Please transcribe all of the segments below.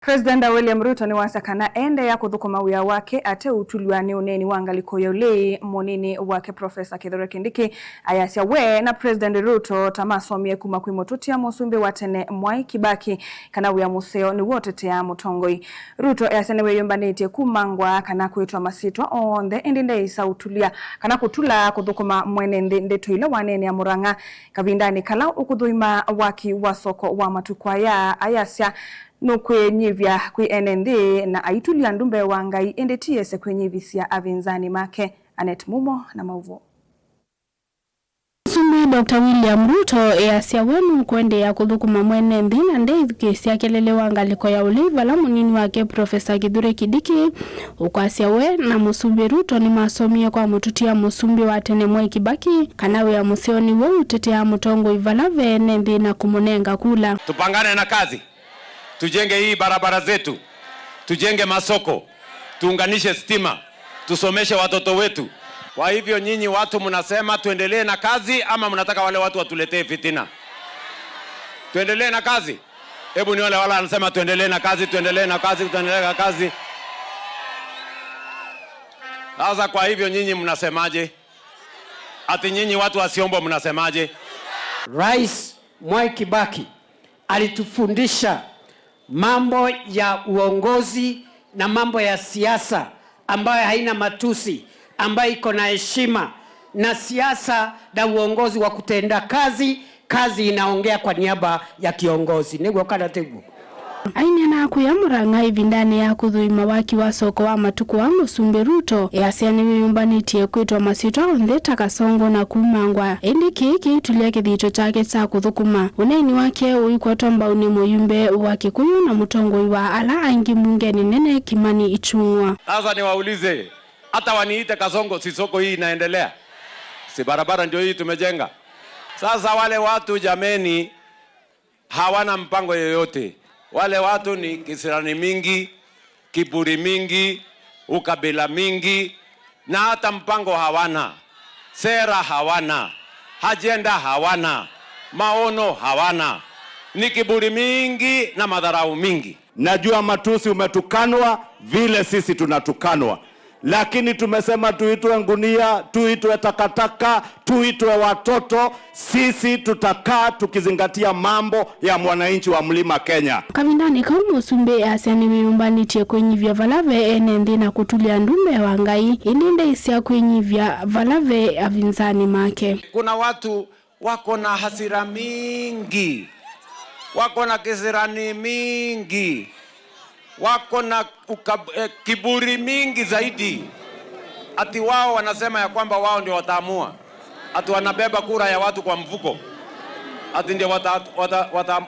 President William Ruto ni wasakana ende ya kuthukuma wia wake ate utuliwa ni uneni wangaliko yole monini wake Professor Kithure Kindiki ayasya we na President Ruto tamasomie kuma kwimotutia musumbi watene Mwai Kibaki kana wia museo ni wote tea mutongoi. Ruto ayasya we yombanite kumangwa kana kuitwa masitwa onde indinde isa utulia kana kutula kuthukuma mwene ndeto ilo wanene ya Murang'a kavindani kala ukuthuima waki wasoko wa matukwaya ayasya nukwe nyivya kwi NND na aitulia ndumbe wangai endetie se kwenye visia avinzani make. Anet Mumo na mauvo. Musumbi Dr. William Ruto eyasya wenu kwende ya kuthukuma mwene ndina ndeithi kesi akelele wangaliko ya uliva la munini wake Professor Kithure Kindiki ukwasya we na Musumbi Ruto ni masomie kwa mututia musumbi watene Mwai Kibaki kanawe ya musioni we utetea mutongo ivalave nendi na kumunenga kula. Tupangane na kazi. Tujenge hii barabara zetu, tujenge masoko, tuunganishe stima, tusomeshe watoto wetu. Kwa hivyo nyinyi watu mnasema tuendelee na kazi ama mnataka wale watu watuletee fitina? Tuendelee na kazi. Hebu ni wale wanasema tuendelee na kazi, tuendelee na kazi, tuendelee na kazi. Sasa kwa hivyo nyinyi mnasemaje? Ati nyinyi watu wa Siombo mnasemaje? Rais Mwai Kibaki alitufundisha mambo ya uongozi na mambo ya siasa ambayo haina matusi, ambayo iko na heshima, na siasa na uongozi wa kutenda kazi, kazi inaongea kwa niaba ya kiongozi. Nego kana tebu. Aini na kuya Murang'a ivindani ya kuthuima waki wa soko wa matuku wa Musumbi Ruto eyasya wiyumbanitie kwitwa masitwa onthe takasongo na kumangwa indi kiki tulia kithito chake cha kuthukuma uneni wake uikwatwa mbauni muyumbe wa Kikuyu na mutongoi wa ala aingi mbungeni nene Kimani Ichung'wa. Sasa niwaulize, hata waniite Kasongo si soko hii inaendelea? Si barabara ndio hii tumejenga? Sasa wale watu jameni hawana mpango yoyote. Wale watu ni kisirani mingi, kiburi mingi, ukabila mingi, na hata mpango hawana, sera hawana, ajenda hawana, maono hawana. Ni kiburi mingi na madharau mingi. Najua matusi umetukanwa vile sisi tunatukanwa. Lakini tumesema tuitwe ngunia, tuitwe takataka, tuitwe watoto. Sisi tutakaa tukizingatia mambo ya mwananchi wa Mlima Kenya. Kavindani kwa Musumbi asyani wiyumbanitie kwenyivya valave NND na kutulia ndumbe wangai indinde isya kwenyivya valave avinzani make. Kuna watu wako na hasira mingi, wako na kisirani mingi, wako na kiburi mingi zaidi. Ati wao wanasema ya kwamba wao ndio wataamua. Ati wanabeba kura ya watu kwa mfuko. Ati ndio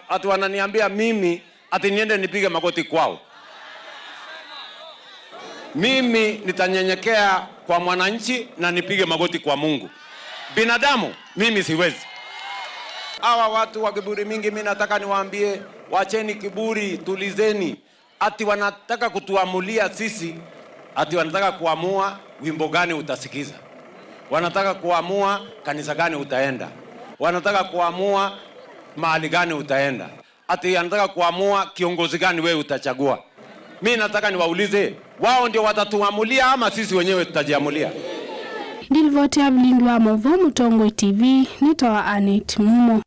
ati wananiambia mimi ati niende nipige magoti kwao. Mimi nitanyenyekea kwa mwananchi na nipige magoti kwa Mungu. Binadamu mimi siwezi. Hawa watu wa kiburi mingi mimi nataka niwaambie wacheni kiburi, tulizeni. Ati wanataka kutuamulia sisi, ati wanataka kuamua wimbo gani utasikiza, wanataka kuamua kanisa gani utaenda, wanataka kuamua mahali gani utaenda, ati wanataka kuamua kiongozi gani wewe utachagua. Mimi nataka niwaulize, wao ndio watatuamulia ama sisi wenyewe tutajiamulia? Ndilvote ablindu wa Movo Mutongoi TV nitoa Anet Mumo.